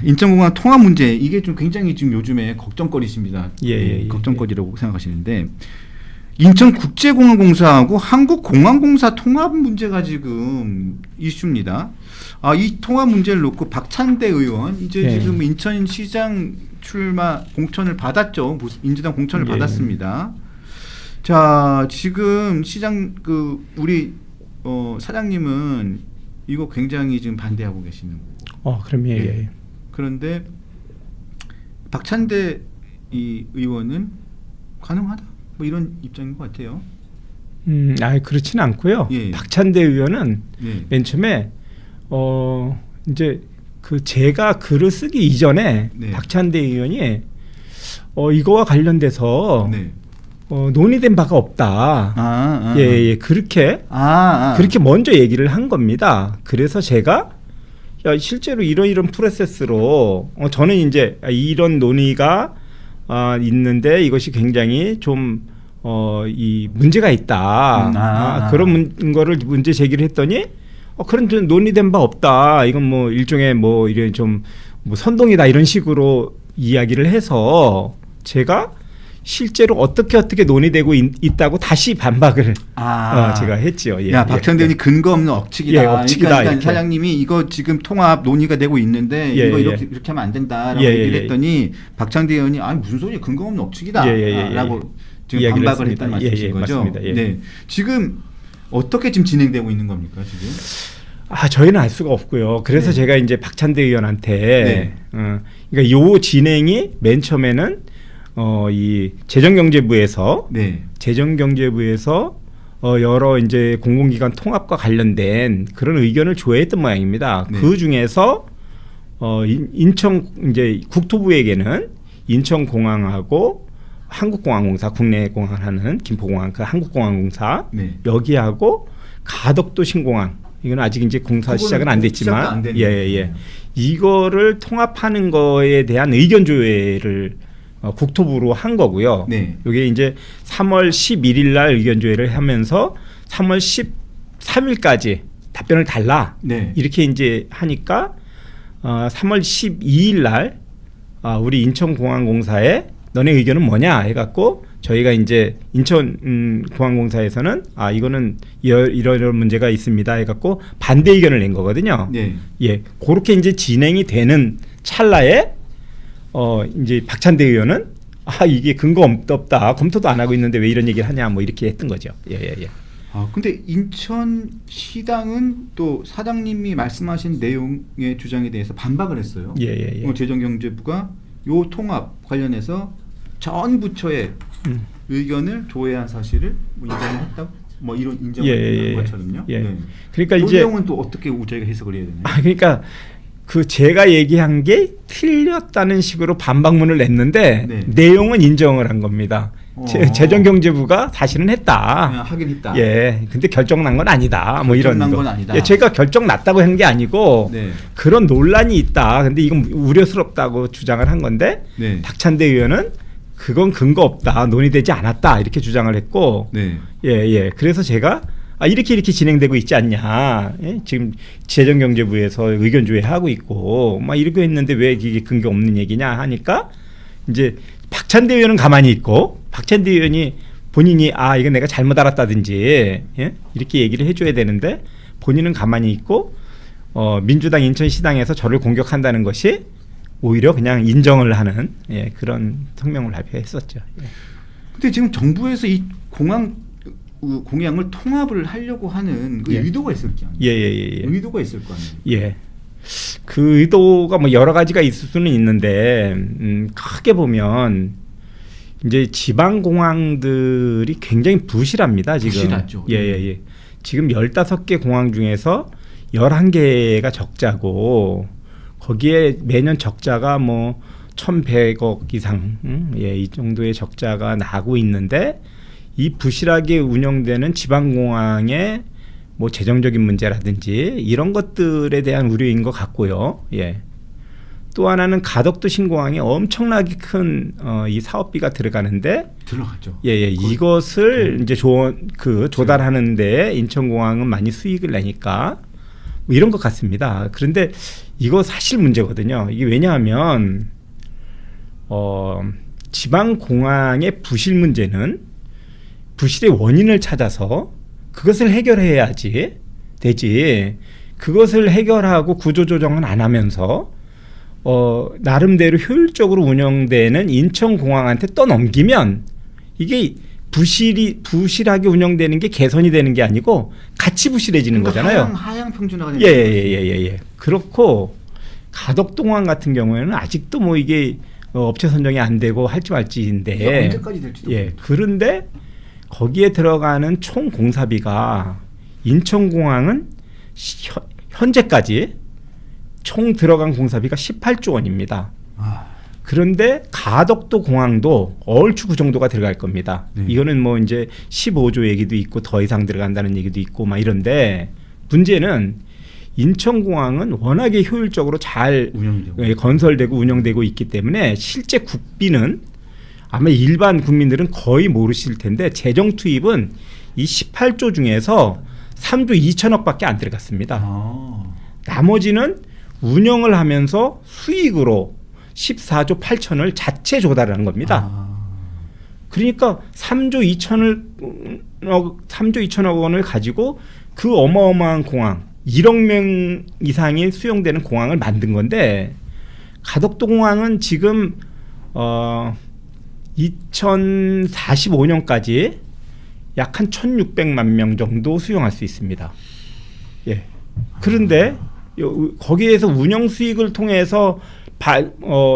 인천공항 통합 문제 이게 좀 굉장히 지금 요즘에 걱정거리십니다. 걱정거리라고 생각하시는데 인천국제공항공사하고 한국공항공사 통합 문제가 지금 이슈입니다. 이 통합 문제를 놓고 박찬대 의원 이제 지금 인천시장 출마 공천을 받았죠. 민주당 공천을 받았습니다. 자, 지금 시장 우리 사장님은 이거 굉장히 지금 반대하고 계시는 거예요. 그럼 그런데 박찬대 이 의원은 가능하다. 뭐 이런 입장인 것 같아요. 그렇지는 않고요. 박찬대 의원은 맨 처음에 이제 제가 글을 쓰기 이전에 박찬대 의원이 이거와 관련돼서 논의된 바가 없다. 그렇게 먼저 얘기를 한 겁니다. 그래서 제가 실제로 이런 프로세스로 저는 이제 이런 논의가 있는데 이것이 굉장히 좀 이 문제가 있다. 그런 거를 문제 제기를 했더니 그런 논의된 바 없다. 이건 뭐 일종의 뭐 이런 좀 뭐 선동이다 이런 식으로 이야기를 해서 제가 실제로 어떻게 논의되고 있다고 다시 반박을 제가 했죠. 박찬대 의원이 근거 없는 억측이다. 그러니까 사장님이 이거 지금 통합 논의가 되고 있는데 이거 이렇게 하면 안 된다라고 얘기를 했더니 박찬대 의원이 무슨 소리야 근거 없는 억측이다라고 지금 반박을 했다는 말씀이신 거죠. 맞습니다. 지금 어떻게 지금 진행되고 있는 겁니까 지금? 저희는 알 수가 없고요. 그래서 제가 이제 박찬대 의원한테 그러니까 요 진행이 맨 처음에는 이 재정경제부에서 여러 이제 공공기관 통합과 관련된 그런 의견을 조회했던 모양입니다. 그 중에서 인천 이제 국토부에게는 인천공항하고 한국공항공사 국내 공항을 하는 김포공항 그 한국공항공사 여기하고 가덕도 신공항 이건 아직 이제 공사 시작은 안 됐지만 이거를 통합하는 거에 대한 의견 조회를 국토부로 한 거고요. 이게 이제 3월 11일 날 의견 조회를 하면서 3월 13일까지 답변을 달라. 이렇게 이제 하니까 3월 12일 날 우리 인천공항공사에 너네 의견은 뭐냐 해갖고 저희가 이제 인천공항공사에서는 이거는 이런 문제가 있습니다 해갖고 반대 의견을 낸 거거든요. 그렇게 이제 진행이 되는 찰나에 이제 박찬대 의원은 이게 근거 없다 검토도 안 하고 있는데 왜 이런 얘기를 하냐 뭐 이렇게 했던 거죠. 근데 인천시당은 또 사장님이 말씀하신 내용의 주장에 대해서 반박을 했어요. 재정경제부가 요 통합 관련해서 전 부처의 의견을 조회한 사실을 인정했다고 뭐 이런 인정을 한 것처럼요. 그러니까 이 이제 내용은 또 어떻게 저희가 해석을 해야 되나요? 그러니까 제가 얘기한 게 틀렸다는 식으로 반박문을 냈는데 내용은 인정을 한 겁니다. 재정경제부가 사실은 했다. 하긴 했다. 근데 결정 난 건 아니다. 뭐 이런 건 아니다. 제가 결정 났다고 한 게 아니고 그런 논란이 있다. 근데 이건 우려스럽다고 주장을 한 건데 박찬대 의원은 그건 근거 없다. 논의되지 않았다. 이렇게 주장을 했고 그래서 제가 이렇게 진행되고 있지 않냐. 지금 재정경제부에서 의견 조회하고 있고 막 이렇게 했는데 왜 이게 근거 없는 얘기냐 하니까 이제 박찬대 의원은 가만히 있고 박찬대 의원이 본인이 이건 내가 잘못 알았다든지 이렇게 얘기를 해줘야 되는데 본인은 가만히 있고 민주당 인천시당에서 저를 공격한다는 것이 오히려 그냥 인정을 하는 그런 성명을 발표했었죠. 근데 지금 정부에서 이 공양을 통합을 하려고 하는 그 의도가 있을 거 아니에요? 의도가 있을 거 아니에요? 그 의도가 뭐 여러 가지가 있을 수는 있는데 크게 보면 이제 지방 공항들이 굉장히 부실합니다. 지금. 부실하죠. 지금 15개 공항 중에서 11개가 적자고 거기에 매년 적자가 뭐 1,100억 이상 이 정도의 적자가 나고 있는데 이 부실하게 운영되는 지방공항의 뭐 재정적인 문제라든지 이런 것들에 대한 우려인 것 같고요. 또 하나는 가덕도 신공항에 엄청나게 큰 이 사업비가 들어가는데 들어갔죠. 이것을 이제 조달하는데 인천공항은 많이 수익을 내니까 뭐 이런 것 같습니다. 그런데 이거 사실 문제거든요. 이게 왜냐하면 지방 공항의 부실 문제는 부실의 원인을 찾아서 그것을 해결해야지 되지. 그것을 해결하고 구조조정은 안 하면서 나름대로 효율적으로 운영되는 인천공항한테 떠넘기면 이게 부실하게 운영되는 게 개선이 되는 게 아니고 같이 부실해지는 그러니까 거잖아요. 하향 평준화가 되는 예. 그렇고 가덕동항 같은 경우에는 아직도 뭐 이게 업체 선정이 안 되고 할지 말지인데 언제까지 될지도 예. 그런데 거기에 들어가는 총 공사비가 인천공항은 현재까지 총 들어간 공사비가 18조 원입니다. 그런데 가덕도 공항도 얼추 그 정도가 들어갈 겁니다. 네. 이거는 뭐 이제 15조 얘기도 있고 더 이상 들어간다는 얘기도 있고 막 이런데 문제는 인천공항은 워낙에 효율적으로 잘 건설되고 운영되고 있기 때문에 실제 국비는 아마 일반 국민들은 거의 모르실 텐데 재정 투입은 이 18조 중에서 3조 2천억밖에 안 들어갔습니다. 나머지는 운영을 하면서 수익으로 14조 8천을 자체 조달하는 겁니다. 그러니까 3조 2천억 원을 가지고 그 어마어마한 공항 1억 명 이상이 수용되는 공항을 만든 건데 가덕도 공항은 지금 2045년까지 약 한 1,600만 명 정도 수용할 수 있습니다. 예. 그런데 거기에서 운영 수익을 통해서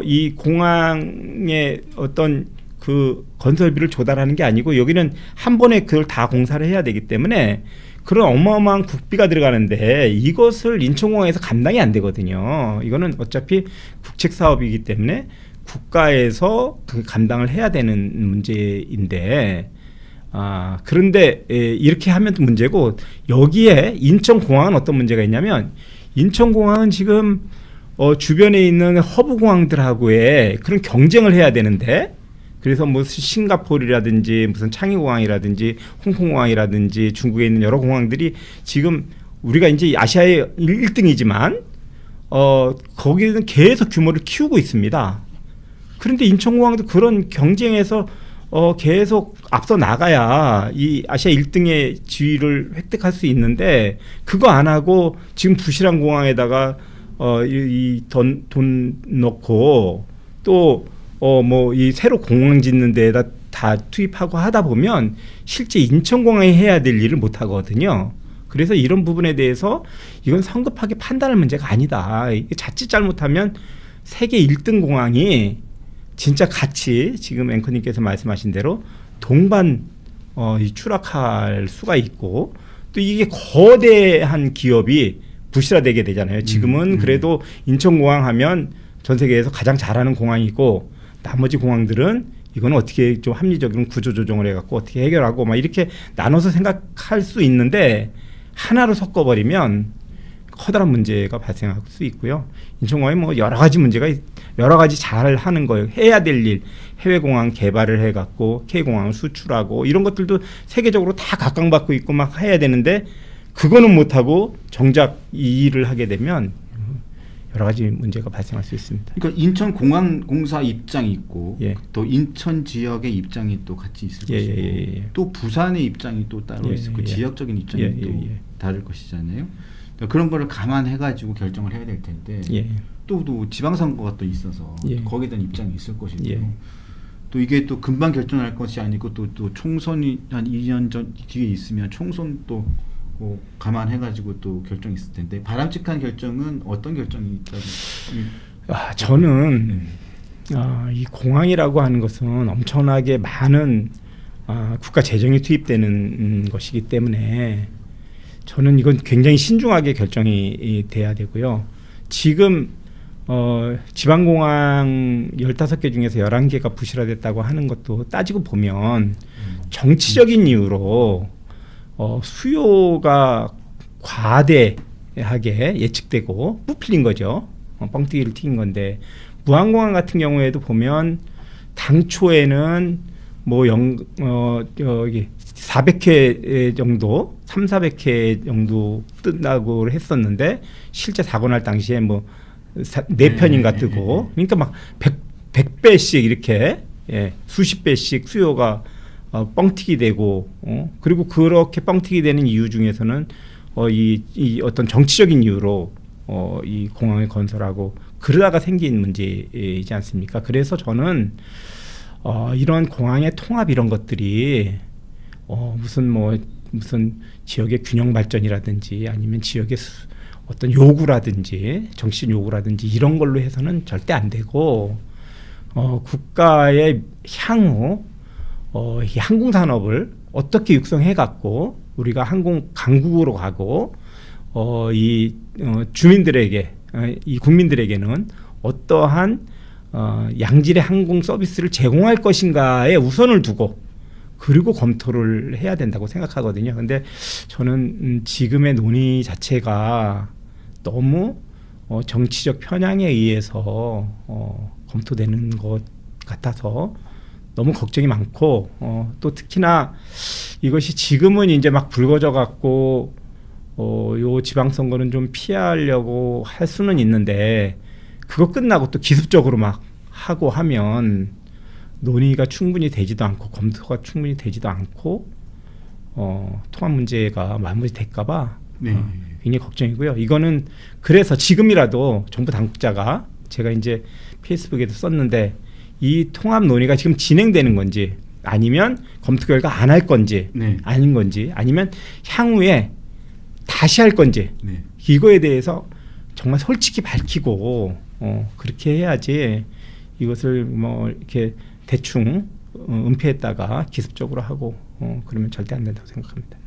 이 공항의 어떤 그 건설비를 조달하는 게 아니고 여기는 한 번에 그걸 다 공사를 해야 되기 때문에 그런 어마어마한 국비가 들어가는데 이것을 인천공항에서 감당이 안 되거든요. 이거는 어차피 국책 사업이기 때문에 국가에서 그 감당을 해야 되는 문제인데 그런데 이렇게 하면 또 문제고 여기에 인천공항은 어떤 문제가 있냐면 인천공항은 지금 주변에 있는 허브 공항들하고의 그런 경쟁을 해야 되는데 그래서 뭐 싱가포르라든지 무슨 창의공항이라든지 홍콩공항이라든지 중국에 있는 여러 공항들이 지금 우리가 이제 아시아의 1등이지만 거기는 계속 규모를 키우고 있습니다. 그런데 인천공항도 그런 경쟁에서 계속 앞서 나가야 이 아시아 1등의 지위를 획득할 수 있는데 그거 안 하고 지금 부실한 공항에다가 이 돈 넣고 또 뭐 이 새로 공항 짓는 데에다 다 투입하고 하다 보면 실제 인천공항이 해야 될 일을 못 하거든요. 그래서 이런 부분에 대해서 이건 성급하게 판단할 문제가 아니다. 이게 자칫 잘못하면 세계 1등 공항이 진짜 같이 지금 앵커님께서 말씀하신 대로 동반 추락할 수가 있고 또 이게 거대한 기업이 부실화되게 되잖아요. 지금은 그래도 인천공항 하면 전 세계에서 가장 잘하는 공항이고 나머지 공항들은 이거는 어떻게 좀 합리적인 구조조정을 해갖고 어떻게 해결하고 막 이렇게 나눠서 생각할 수 있는데 하나로 섞어버리면 커다란 문제가 발생할 수 있고요. 인천공항이 뭐 여러 가지 문제가 여러 가지 잘 하는 거예요. 해야 될 일, 해외 공항 개발을 해갖고 K공항을 수출하고 이런 것들도 세계적으로 다 각광받고 있고 막 해야 되는데 그거는 못하고 정작 이 일을 하게 되면 여러 가지 문제가 발생할 수 있습니다. 그러니까 인천공항공사 입장이 있고 예. 또 인천 지역의 입장이 또 같이 있을 것이고 또 부산의 입장이 또 따로 있을 거고 지역적인 입장이 또 다를 것이잖아요. 그런 거를 감안해가지고 결정을 해야 될 텐데 또 지방선거가 또 있어서 거기에 대한 입장이 있을 것이고 또 이게 또 금방 결정할 것이 아니고 또 총선이 한 2년 전 뒤에 있으면 총선 또 감안해가지고 또 결정이 있을 텐데 바람직한 결정은 어떤 결정이 있다고? 저는 이 공항이라고 하는 것은 엄청나게 많은 국가 재정이 투입되는 것이기 때문에 저는 이건 굉장히 신중하게 결정이 돼야 되고요. 지금 지방공항 15개 중에서 11개가 부실화됐다고 하는 것도 따지고 보면 정치적인 이유로 수요가 과대하게 예측되고 부풀린 거죠. 뻥튀기를 튀긴 건데 무안공항 같은 경우에도 보면 당초에는 여기 400회 정도, 3,400회 정도 뜬다고 했었는데 실제 사고 날 당시에 뭐 4편인가 뜨고 그러니까 막 100배씩 이렇게 수십 배씩 수요가 뻥튀기 되고 그리고 그렇게 뻥튀기 되는 이유 중에서는 이 어떤 정치적인 이유로 이 공항을 건설하고 그러다가 생긴 문제이지 않습니까? 그래서 저는 이런 공항의 통합 이런 것들이 무슨 지역의 균형 발전이라든지 아니면 지역의 어떤 요구라든지 정치적 요구라든지 이런 걸로 해서는 절대 안 되고 국가의 향후 이 항공 산업을 어떻게 육성해 갖고 우리가 항공 강국으로 가고 주민들에게 이 국민들에게는 어떠한 양질의 항공 서비스를 제공할 것인가에 우선을 두고 그리고 검토를 해야 된다고 생각하거든요. 근데 저는 지금의 논의 자체가 너무 정치적 편향에 의해서 검토되는 것 같아서 너무 걱정이 많고 또 특히나 이것이 지금은 이제 막 불거져 갖고 요 지방선거는 좀 피하려고 할 수는 있는데 그거 끝나고 또 기습적으로 막 하고 하면 논의가 충분히 되지도 않고 검토가 충분히 되지도 않고 통합 문제가 마무리될까 봐 굉장히 걱정이고요. 이거는 그래서 지금이라도 정부 당국자가 제가 이제 페이스북에도 썼는데 이 통합 논의가 지금 진행되는 건지 아니면 검토 결과 안 할 건지 아닌 건지 아니면 향후에 다시 할 건지 이거에 대해서 정말 솔직히 밝히고 그렇게 해야지 이것을 뭐 이렇게 대충 은폐했다가 기습적으로 하고 그러면 절대 안 된다고 생각합니다.